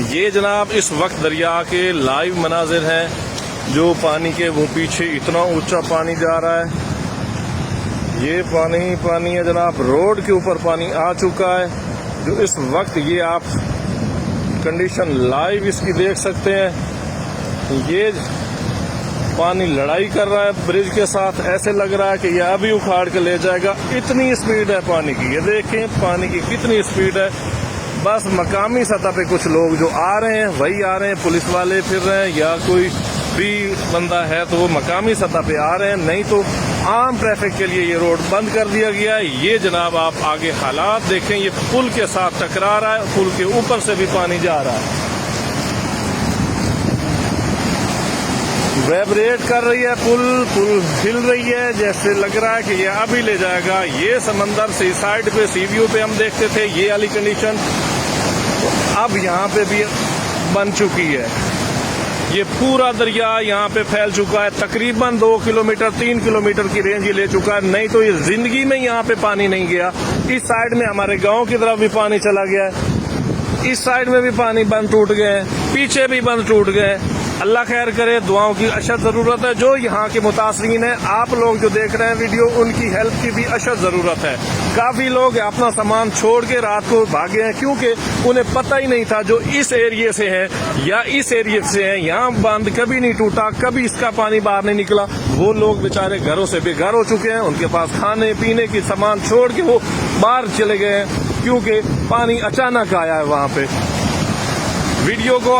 ये जनाब इस वक्त दरिया के लाइव मनाजिर हैं। जो पानी के वो पीछे इतना ऊंचा पानी जा रहा है, ये पानी है जनाब। रोड के ऊपर पानी आ चुका है। जो इस वक्त ये आप कंडीशन लाइव इसकी देख सकते हैं। ये पानी लड़ाई कर रहा है ब्रिज के साथ, ऐसे लग रहा है कि ये अभी उखाड़ के ले जाएगा। इतनी स्पीड है पानी की, ये देखें पानी की कितनी स्पीड है। बस मकामी सतह पे कुछ लोग जो आ रहे हैं वही आ रहे हैं, पुलिस वाले फिर रहे हैं या कोई भी बंदा है तो वो मकामी सतह पे आ रहे हैं, नहीं तो आम ट्रैफिक के लिए ये रोड बंद कर दिया गया है। ये जनाब आप आगे हालात देखें, ये पुल के साथ टकरा रहा है, पुल के ऊपर से भी पानी जा रहा है, वाइब्रेट कर रही है, पुल हिल रही है, जैसे लग रहा है कि ये अभी ले जाएगा। ये समंदर सी साइड पे सी व्यू पे हम देखते थे ये वाली कंडीशन, अब यहाँ पे भी बन चुकी है। ये पूरा दरिया यहाँ पे फैल चुका है, तकरीबन 2 किलोमीटर 3 किलोमीटर की रेंज ही ले चुका है। नहीं तो ये जिंदगी में यहाँ पे पानी नहीं गया। इस साइड में हमारे गांव की तरफ भी पानी चला गया है, इस साइड में भी पानी बंद टूट गए, पीछे भी बंद टूट गए। अल्लाह खैर करे, दुआओं की अशद जरूरत है। जो यहाँ के मुतासरीन हैं, आप लोग जो देख रहे हैं वीडियो, उनकी हेल्प की भी अशद जरूरत है। काफी लोग अपना सामान छोड़ के रात को भागे हैं, क्योंकि उन्हें पता ही नहीं था जो इस एरिया से है या इस एरिया से है, यहाँ बांध कभी नहीं टूटा, कभी इसका पानी बाहर नहीं निकला। वो लोग बेचारे घरों से बेघर हो चुके हैं, उनके पास खाने पीने की सामान छोड़ के वो बाहर चले गए हैं, क्योंकि पानी अचानक आया है वहां पे। वीडियो को